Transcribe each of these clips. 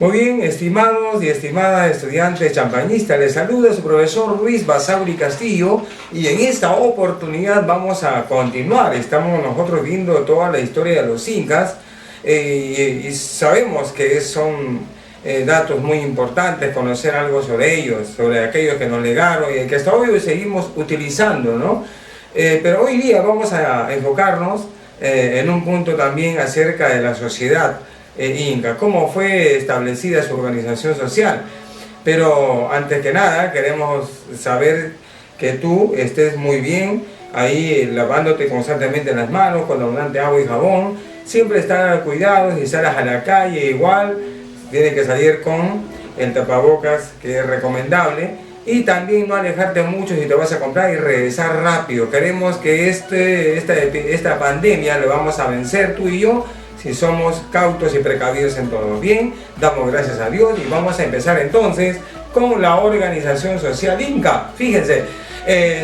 Muy bien, estimados y estimadas estudiantes champañistas, les saluda su profesor Luis Basauri Castillo y en esta oportunidad vamos a continuar. Estamos nosotros viendo toda la historia de los incas y sabemos que son datos muy importantes, conocer algo sobre ellos, sobre aquellos que nos legaron y que hasta hoy seguimos utilizando, ¿no? Pero hoy día vamos a enfocarnos en un punto también acerca de la sociedad inca, cómo fue establecida su organización social. Pero antes que nada queremos saber que tú estés muy bien ahí lavándote constantemente las manos con abundante agua y jabón, siempre estar cuidados y salas a la calle igual, tienes que salir con el tapabocas, que es recomendable, y también no alejarte mucho si te vas a comprar y regresar rápido. Queremos que esta pandemia lo vamos a vencer tú y yo si somos cautos y precavidos en todo. Bien, damos gracias a Dios y vamos a empezar entonces con la organización social inca. Fíjense,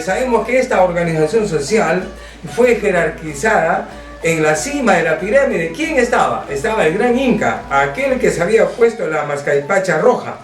sabemos que esta organización social fue jerarquizada en la cima de la pirámide. ¿Quién estaba? Estaba el gran inca, aquel que se había puesto la mascaipacha roja,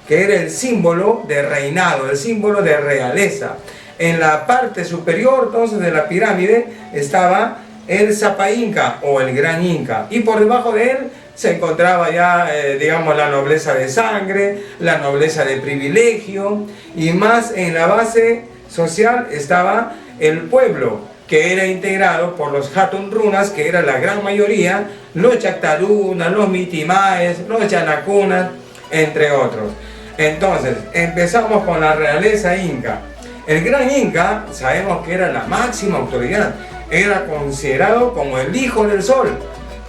que era el símbolo de reinado, el símbolo de realeza. En la parte superior entonces de la pirámide estaba el Sapa Inca o el Gran Inca, y por debajo de él se encontraba ya, digamos, la nobleza de sangre, la nobleza de privilegio, y más en la base social estaba el pueblo, que era integrado por los Hatun Runas, que era la gran mayoría, los Chactarunas, los Mitimaes, los Yanacunas, entre otros. Entonces, empezamos con la realeza inca. El Gran Inca, sabemos que era la máxima autoridad, era considerado como el hijo del sol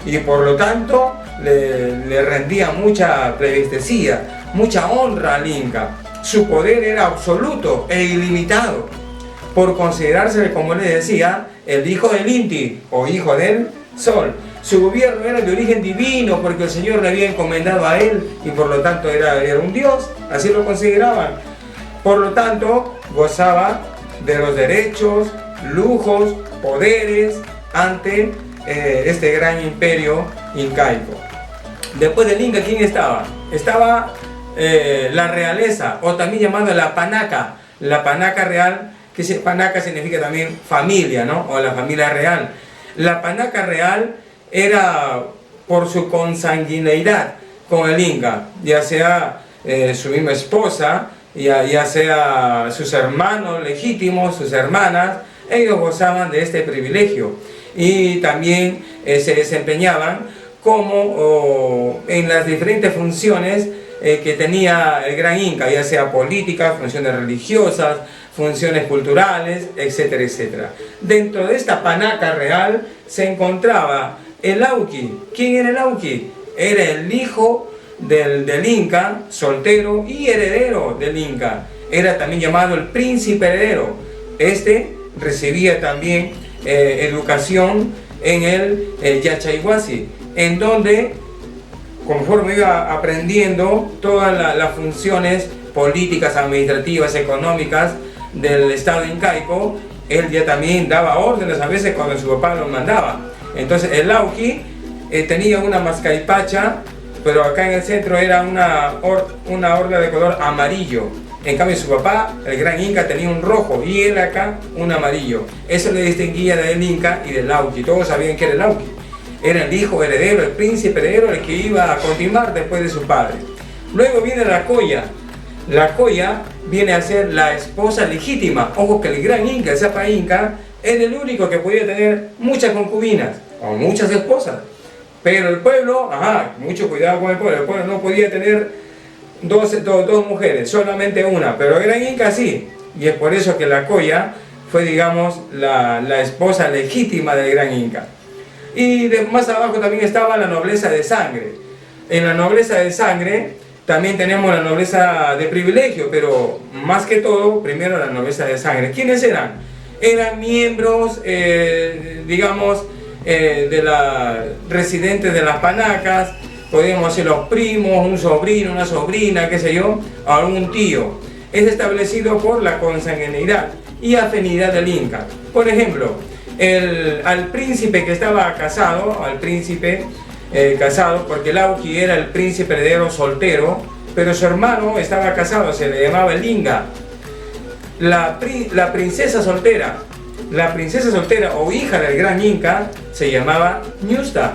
y por lo tanto le rendía mucha pleitesía, mucha honra al inca. Su poder era absoluto e ilimitado por considerarse, como les decía, el hijo del Inti o hijo del sol. Su gobierno era de origen divino porque el Señor le había encomendado a él y por lo tanto era un dios, así lo consideraban. Por lo tanto gozaba de los derechos, lujos, poderes ante este gran imperio incaico. Después del Inca, ¿quién estaba? Estaba la realeza, o también llamada la panaca real, que panaca significa también familia, ¿no? O la familia real. La panaca real era por su consanguineidad con el Inca, ya sea su misma esposa, ya sea sus hermanos legítimos, sus hermanas. Ellos gozaban de este privilegio y también se desempeñaban como en las diferentes funciones que tenía el Gran Inca, ya sea políticas, funciones religiosas, funciones culturales, etcétera, etcétera. Dentro de esta panaca real se encontraba el Auqui. ¿Quién era el Auqui? Era el hijo del Inca, soltero y heredero del Inca. Era también llamado el príncipe heredero. Recibía también educación en el Yachayhuasi, en donde conforme iba aprendiendo todas las funciones políticas, administrativas, económicas del estado incaico, él ya también daba órdenes a veces cuando su papá lo mandaba. Entonces el Lauqui tenía una mascaipacha, pero acá en el centro era una orla de color amarillo. En cambio su papá, el Gran Inca, tenía un rojo y él acá un amarillo. Eso le distinguía del Inca y del Lauqui. Todos sabían que era el Lauqui. Era el hijo heredero, el príncipe heredero, el que iba a continuar después de su padre. Luego viene la Coya. La Coya viene a ser la esposa legítima. Ojo que el Gran Inca, el Sapa Inca, era el único que podía tener muchas concubinas o muchas esposas. Pero el pueblo, mucho cuidado con el pueblo no podía tener dos mujeres, solamente una, pero el Gran Inca sí, y es por eso que la Coya fue, digamos, la esposa legítima del Gran Inca. Y más abajo también estaba la nobleza de sangre. En la nobleza de sangre también tenemos la nobleza de privilegio, pero más que todo, primero la nobleza de sangre. ¿Quiénes eran? Eran miembros, digamos, de la residentes de las panacas. Podemos ser los primos, un sobrino, una sobrina, qué sé yo, o algún tío. Es establecido por la consanguinidad y afinidad del Inca. Por ejemplo, al príncipe que estaba casado, al príncipe casado, porque Lauqui era el príncipe heredero soltero, pero su hermano estaba casado, se le llamaba Linga. La princesa soltera o hija del gran Inca se llamaba Ñusta.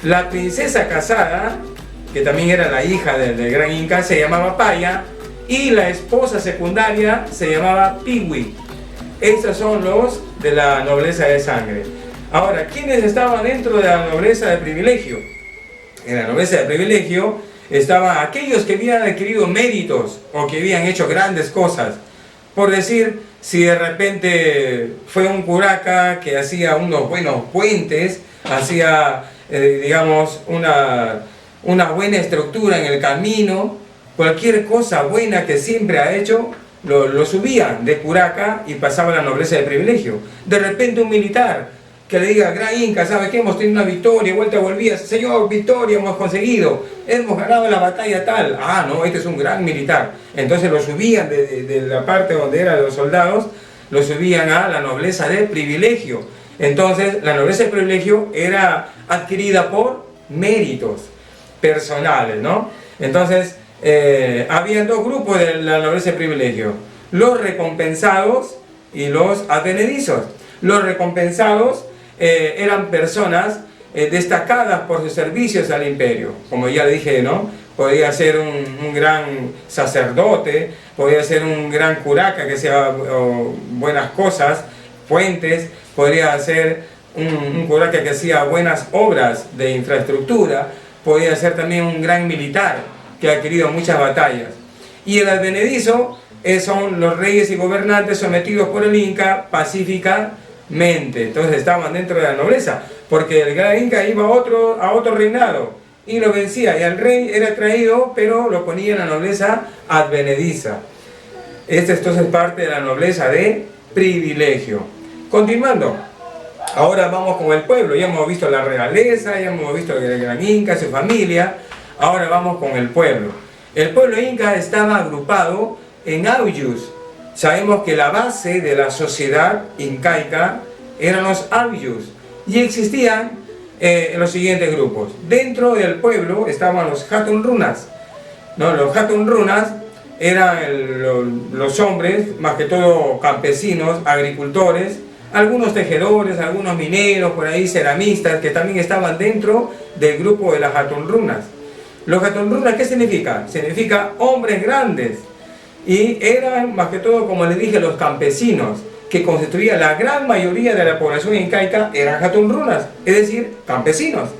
La princesa casada, que también era la hija del gran Inca, se llamaba Paya, y la esposa secundaria se llamaba Piwi. Estos son los de la nobleza de sangre. Ahora, ¿quiénes estaban dentro de la nobleza de privilegio? En la nobleza de privilegio estaban aquellos que habían adquirido méritos o que habían hecho grandes cosas. Por decir, si de repente fue un curaca que hacía unos buenos puentes, hacía, digamos, una buena estructura en el camino, cualquier cosa buena que siempre ha hecho, lo subían de curaca y pasaba a la nobleza de privilegio. De repente un militar que le diga: Gran Inca, ¿sabe qué? Hemos tenido una victoria, vuelta volvía, señor, victoria hemos conseguido, hemos ganado la batalla tal. Ah, no, este es un gran militar. Entonces lo subían de la parte donde eran los soldados, lo subían a la nobleza de privilegio. Entonces la nobleza de privilegio era adquirida por méritos personales, ¿no? Entonces había dos grupos de la nobleza de privilegio: los recompensados y los advenedizos. Los recompensados eran personas destacadas por sus servicios al imperio. Como ya dije, ¿no? Podía ser un gran sacerdote, podía ser un gran curaca que hacía buenas cosas, puentes, podría ser un curaca que hacía buenas obras de infraestructura, podía ser también un gran militar que ha adquirido muchas batallas. Y el advenedizo son los reyes y gobernantes sometidos por el Inca pacíficamente. Entonces estaban dentro de la nobleza, porque el gran Inca iba a otro reinado y lo vencía, y al rey era traído, pero lo ponía en la nobleza advenediza. Esta es entonces parte de la nobleza de privilegio. Continuando, ahora vamos con el pueblo. Ya hemos visto la realeza, ya hemos visto el gran Inca, su familia. Ahora vamos con el pueblo. El pueblo inca estaba agrupado en aylus. Sabemos que la base de la sociedad incaica eran los aylus, y existían los siguientes grupos. Dentro del pueblo estaban los hatunrunas, ¿no? Los hatunrunas eran los hombres, más que todo campesinos, agricultores, algunos tejedores, algunos mineros, por ahí ceramistas, que también estaban dentro del grupo de las hatunrunas. Los hatunrunas, ¿qué significa? Significa hombres grandes. Y eran, más que todo, como les dije, los campesinos, que constituían la gran mayoría de la población incaica, eran hatunrunas, es decir, campesinos.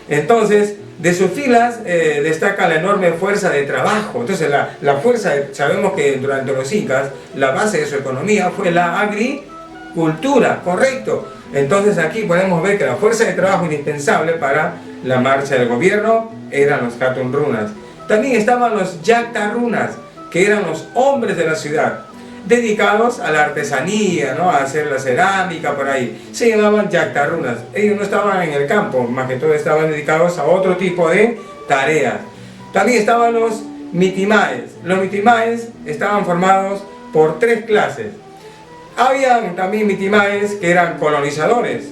Entonces, de sus filas destaca la enorme fuerza de trabajo. Entonces, la fuerza, sabemos que durante los incas, la base de su economía fue la agricultura, correcto. Entonces, aquí podemos ver que la fuerza de trabajo indispensable para la marcha del gobierno eran los hatunrunas. También estaban los yactarunas, que eran los hombres de la ciudad, dedicados a la artesanía, ¿no? A hacer la cerámica, por ahí. Se llamaban yactarunas. Ellos no estaban en el campo, más que todo estaban dedicados a otro tipo de tareas. También estaban los mitimaes. Los mitimaes estaban formados por tres clases. Habían también mitimaes que eran colonizadores.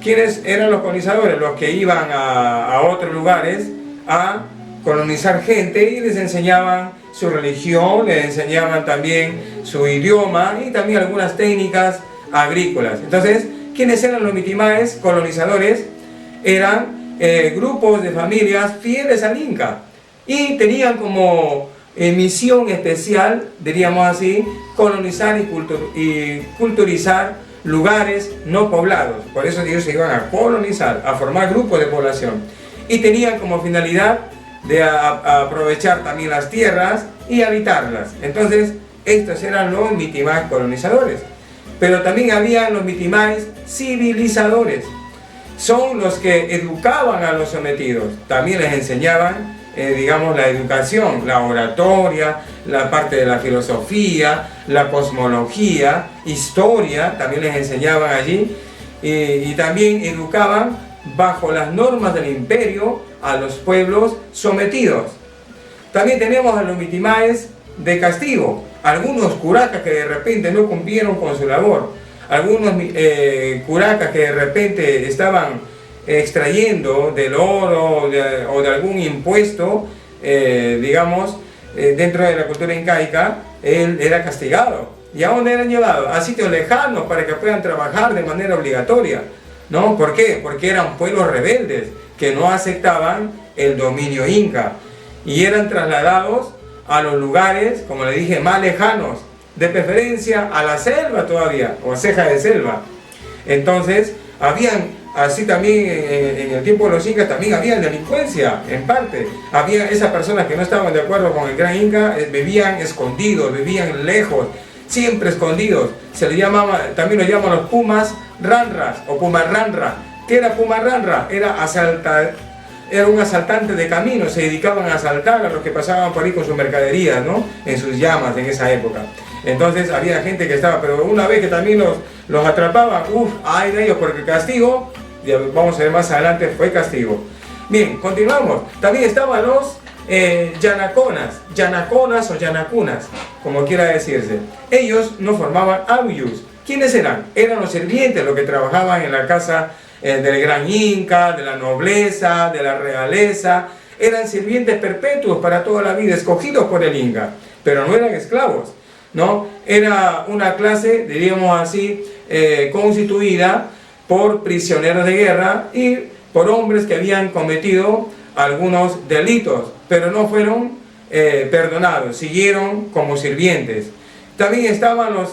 ¿Quiénes eran los colonizadores? Los que iban a otros lugares a colonizar gente y les enseñaban su religión, les enseñaban también su idioma y también algunas técnicas agrícolas. Entonces, ¿quiénes eran los mitimaes colonizadores? Eran grupos de familias fieles al Inca y tenían como misión especial, diríamos así, colonizar y culturizar lugares no poblados. Por eso ellos se iban a colonizar, a formar grupos de población, y tenían como finalidad de aprovechar también las tierras y habitarlas. Entonces, estos eran los mitimaes colonizadores. Pero también había los mitimaes civilizadores. Son los que educaban a los sometidos. También les enseñaban, digamos, la educación, la oratoria, la parte de la filosofía, la cosmología, historia, también les enseñaban allí. Y también educaban bajo las normas del imperio a los pueblos sometidos. También tenemos a los mitimaes de castigo, algunos curacas que de repente no cumplieron con su labor, algunos curacas que de repente estaban extrayendo del oro o de algún impuesto, digamos, dentro de la cultura incaica, él era castigado. ¿Y a dónde eran llevados? A sitios lejanos para que puedan trabajar de manera obligatoria, ¿no? ¿Por qué? Porque eran pueblos rebeldes que no aceptaban el dominio inca y eran trasladados a los lugares, como le dije, más lejanos, de preferencia a la selva todavía, o ceja de selva. Entonces, habían, así también en el tiempo de los incas, también había delincuencia, en parte. Había esas personas que no estaban de acuerdo con el gran inca, vivían escondidos, vivían lejos, siempre escondidos. Se le llamaba, también lo llaman los pumas ranras o pumarranra. ¿Qué era pumarranra? Era un asaltante de camino, se dedicaban a asaltar a los que pasaban por ahí con sus mercaderías, ¿no? En sus llamas en esa época. Entonces había gente que estaba, pero una vez que también los atrapaban, ay de ellos, porque el castigo, vamos a ver más adelante, fue castigo. Bien, continuamos. También estaban los yanaconas o yanacunas, como quiera decirse. Ellos no formaban auyus. ¿Quiénes eran? Eran los sirvientes, los que trabajaban en la casa del gran inca, de la nobleza, de la realeza. Eran sirvientes perpetuos para toda la vida, escogidos por el inca, pero no eran esclavos, ¿no? Era una clase, diríamos así, constituida por prisioneros de guerra y por hombres que habían cometido algunos delitos, pero no fueron perdonados, siguieron como sirvientes. También estaban los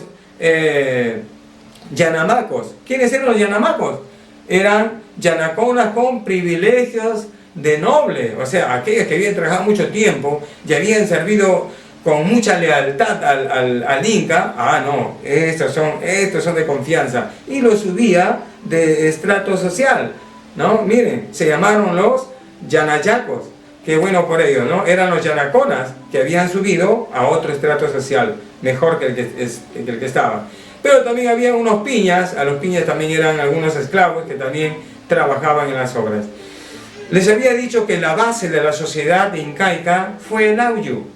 yanamacos. ¿Quiénes eran los yanamacos? Eran yanaconas con privilegios de noble, o sea, aquellos que habían trabajado mucho tiempo y habían servido con mucha lealtad al inca. No, estos son de confianza, y los subía de estrato social, ¿no? Miren, se llamaron los yanayacos, que bueno por ellos, ¿no? Eran los yanaconas que habían subido a otro estrato social, mejor que el que estaba. Pero también había unos piñas, a los piñas también eran algunos esclavos que también trabajaban en las obras. Les había dicho que la base de la sociedad incaica fue el auyu.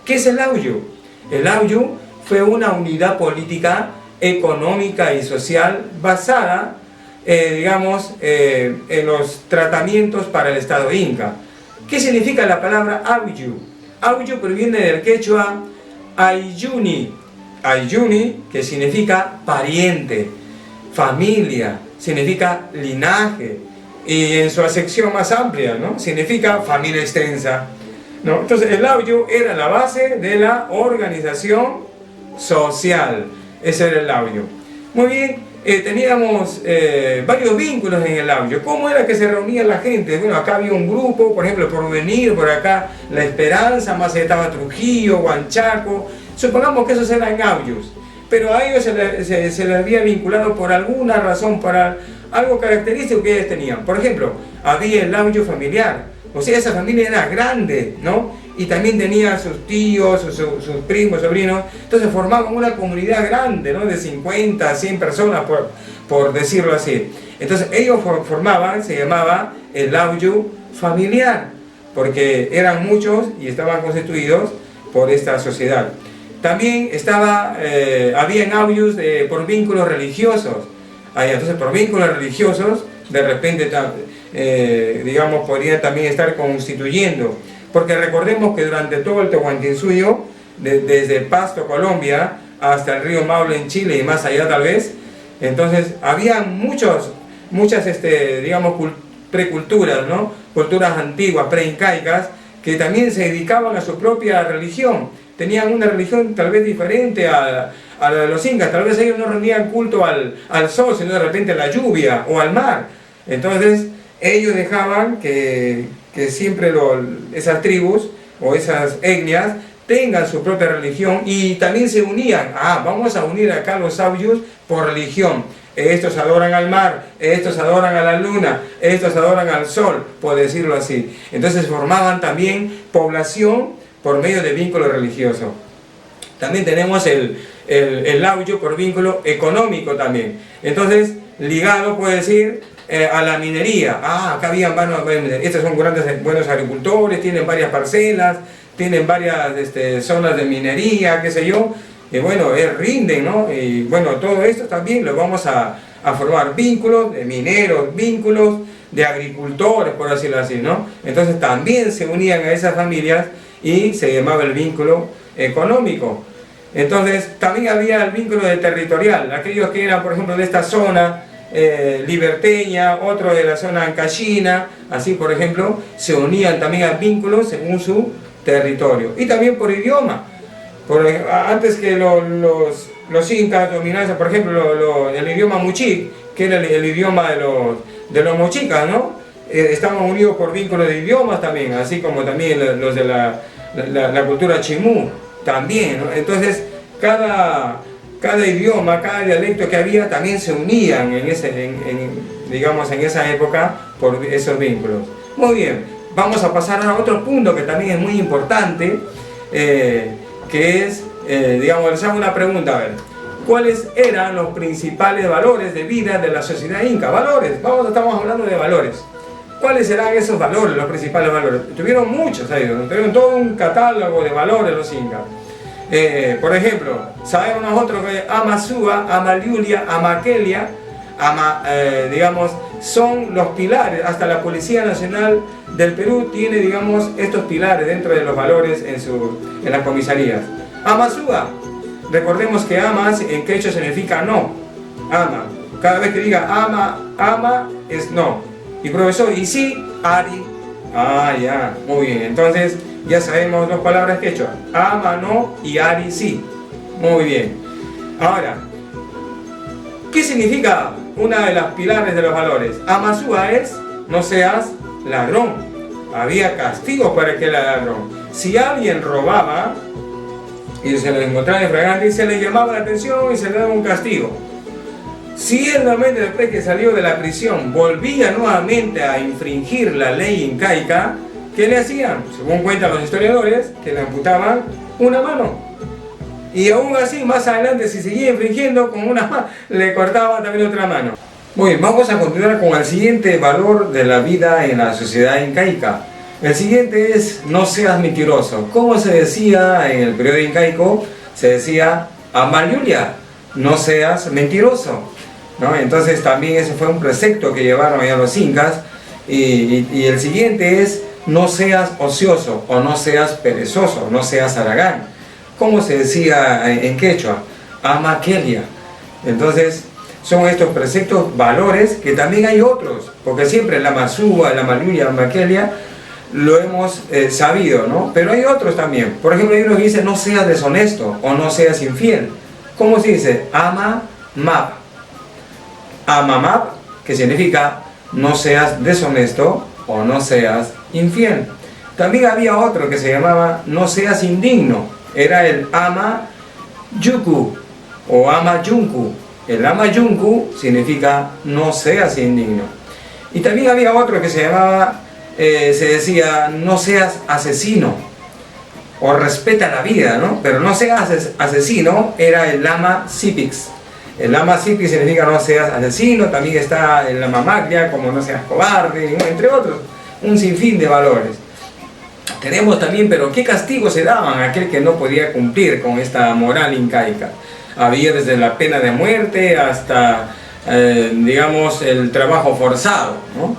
¿Qué es el auyu? El auyu fue una unidad política, económica y social basada, digamos, en los tratamientos para el Estado inca. ¿Qué significa la palabra auyu? Auyu proviene del quechua ayuni. Ayuni, que significa pariente, familia, significa linaje, y en su acepción más amplia, ¿no? Significa familia extensa, ¿no? Entonces el auyu era la base de la organización social. Ese era el auyu. Muy bien, teníamos varios vínculos en el auyu. ¿Cómo era que se reunía la gente? Bueno, acá había un grupo, por ejemplo, Porvenir, por acá La Esperanza, más allá estaba Trujillo, Huanchaco. Supongamos que esos eran auyus, pero a ellos se les había vinculado por alguna razón, para algo característico que ellos tenían. Por ejemplo, había el auyu familiar, o sea, esa familia era grande, ¿no? Y también tenía sus tíos, sus primos, sobrinos. Entonces formaban una comunidad grande, ¿no? De 50 a 100 personas, por decirlo así. Entonces ellos formaban, se llamaba el auyu familiar, porque eran muchos y estaban constituidos por esta sociedad. También habían auyus por vínculos religiosos. Entonces, por vínculos religiosos, de repente, digamos, podrían también estar constituyendo. Porque recordemos que durante todo el Tahuantinsuyo, desde Pasto, Colombia, hasta el río Maule en Chile y más allá tal vez, entonces había muchas, digamos, preculturas, ¿no? Culturas antiguas, preincaicas, que también se dedicaban a su propia religión. Tenían una religión tal vez diferente a la de los incas. Tal vez ellos no rendían culto al sol, sino de repente a la lluvia o al mar. Entonces ellos dejaban que siempre esas tribus o esas etnias tengan su propia religión, y también se unían. Vamos a unir acá los auyus por religión. Estos adoran al mar, estos adoran a la luna, estos adoran al sol, por decirlo así. Entonces formaban también población por medio de vínculo religioso. También tenemos el auyu por vínculo económico también. Entonces, ligado, puede decir, a la minería. Acá habían estos son buenos agricultores, tienen varias parcelas, tienen varias zonas de minería, qué sé yo, y bueno, rinden, ¿no? Y bueno, todo esto también lo vamos a formar vínculos de mineros, vínculos de agricultores, por decirlo así, ¿no? Entonces también se unían a esas familias y se llamaba el vínculo económico. Entonces también había el vínculo de territorial, aquellos que eran, por ejemplo, de esta zona liberteña, otro de la zona ancashina, así por ejemplo, se unían también a vínculos según su territorio. Y también por idioma. Antes que los incas dominasen, por ejemplo, el idioma muchi, que era el idioma de los mochicas, ¿no? Estaban unidos por vínculos de idiomas también, así como también los de la cultura chimú, también, ¿no? Entonces, cada idioma, cada dialecto que había también se unían digamos, en esa época por esos vínculos. Muy bien, vamos a pasar a otro punto que también es muy importante, que es, digamos, les hago una pregunta, a ver, ¿cuáles eran los principales valores de vida de la sociedad inca? Valores, estamos hablando de valores. ¿Cuáles eran esos valores, los principales valores? Tuvieron muchos, tuvieron todo un catálogo de valores los incas. Por ejemplo, sabemos nosotros que Amasúa, Amalulia, Amaquelia, digamos, son los pilares. Hasta la Policía Nacional del Perú tiene, digamos, estos pilares dentro de los valores en las comisarías. Amasúa, recordemos que amas en quechua significa no, ama. Cada vez que diga ama es no. Y profesor, y sí, ari. Ya, muy bien. Entonces, ya sabemos dos palabras quechua, ama no y ari sí. Muy bien. Ahora, ¿qué significa una de las pilares de los valores? Amasúa es, no seas ladrón. Había castigos para aquel ladrón. Si alguien robaba y se lo encontraba en flagrante, se le llamaba la atención y se le daba un castigo. Si él nuevamente, después que salió de la prisión, volvía nuevamente a infringir la ley incaica, ¿qué le hacían? Según cuentan los historiadores, que le amputaban una mano. Y aún así, más adelante, si seguía infringiendo, con una mano, le cortaban también otra mano. Muy bien, vamos a continuar con el siguiente valor de la vida en la sociedad incaica. El siguiente es, no seas mentiroso. ¿Cómo se decía en el periodo incaico? Se decía, Amalulia, no seas mentiroso, ¿no? Entonces también ese fue un precepto que llevaron allá los incas. Y el siguiente es, no seas ocioso o no seas perezoso, no seas haragán. ¿Cómo se decía en quechua? Amaquelia. Entonces son estos preceptos, valores, que también hay otros, porque siempre la Masúa, la Malulia, la Amaquelia lo hemos sabido, ¿no? Pero hay otros también. Por ejemplo, hay uno que dice, no seas deshonesto o no seas infiel. ¿Cómo se dice? Amamap. Amamap, que significa no seas deshonesto o no seas infiel. También había otro que se llamaba no seas indigno. Era el ama yuku o ama yunku. El ama yunku significa no seas indigno. Y también había otro que se llamaba, se decía, no seas asesino o respeta la vida, ¿no? Pero no seas asesino era el lama cipix. El lama cipix significa no seas asesino. También está el lama maglia, como no seas cobarde, entre otros, un sinfín de valores. Tenemos también, pero ¿qué castigos se daban a aquel que no podía cumplir con esta moral incaica? Había desde la pena de muerte hasta, digamos, el trabajo forzado, ¿no?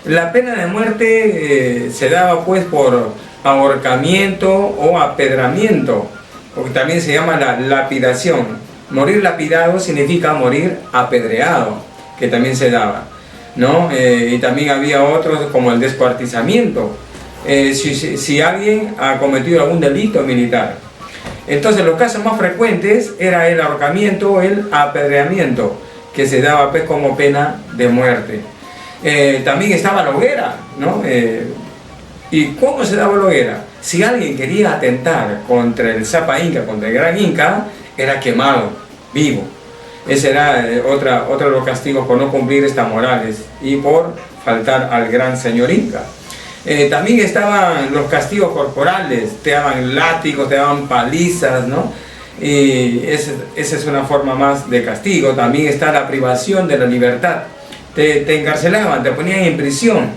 La pena de muerte se daba pues por ahorcamiento o apedramiento, porque también se llama la lapidación. Morir lapidado significa morir apedreado, que también se daba, ¿no? Y también había otros como el descuartizamiento. Si alguien ha cometido algún delito militar. Entonces los casos más frecuentes era el ahorcamiento o el apedreamiento, que se daba pues como pena de muerte. También estaba la hoguera, ¿no? ¿Y cómo se daba la hoguera? Si alguien quería atentar contra el Zapa Inca, contra el Gran Inca, era quemado, vivo. Ese era otro de los castigos por no cumplir estas morales y por faltar al gran señor Inca. También estaban los castigos corporales, te daban látigos, te daban palizas, ¿no? Y esa es una forma más de castigo. También está la privación de la libertad. Te encarcelaban, te ponían en prisión,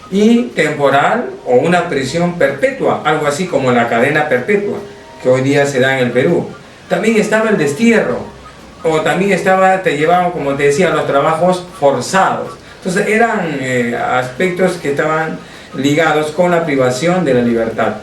y temporal o una prisión perpetua, algo así como la cadena perpetua, que hoy día se da en el Perú. También estaba el destierro, o también te llevaban, como te decía, los trabajos forzados. Entonces eran aspectos que estaban ligados con la privación de la libertad.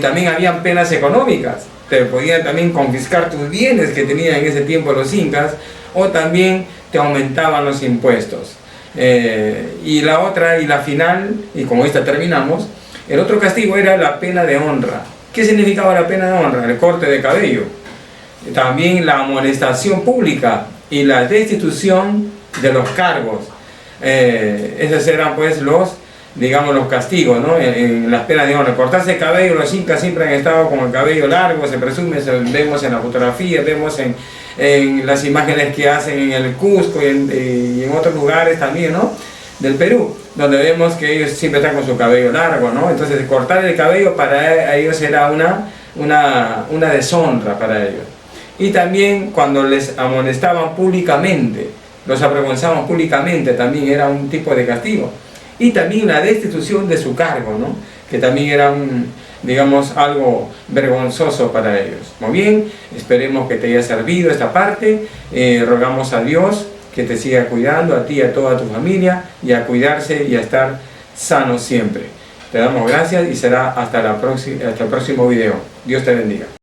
También habían penas económicas, te podían también confiscar tus bienes que tenían en ese tiempo los incas, o también te aumentaban los impuestos. Y la otra, y la final, y con esta terminamos, el otro castigo era la pena de honra. ¿Qué significaba la pena de honra? El corte de cabello. También la amonestación pública y la destitución de los cargos. Esos eran pues los, digamos, los castigos, ¿no? En las penas de honra. Cortarse el cabello, los incas siempre han estado con el cabello largo, se presume, vemos en la fotografía, vemos en las imágenes que hacen en el Cusco y en otros lugares también, ¿no? Del Perú, donde vemos que ellos siempre están con su cabello largo, ¿no? Entonces cortar el cabello para ellos era una deshonra para ellos. Y también cuando les amonestaban públicamente, los avergonzaban públicamente, también era un tipo de castigo. Y también la destitución de su cargo, ¿no? Que también era digamos, algo vergonzoso para ellos. Muy bien, esperemos que te haya servido esta parte. Rogamos a Dios que te siga cuidando, a ti y a toda tu familia, y a cuidarse y a estar sano siempre. Te damos gracias y será hasta el próximo video. Dios te bendiga.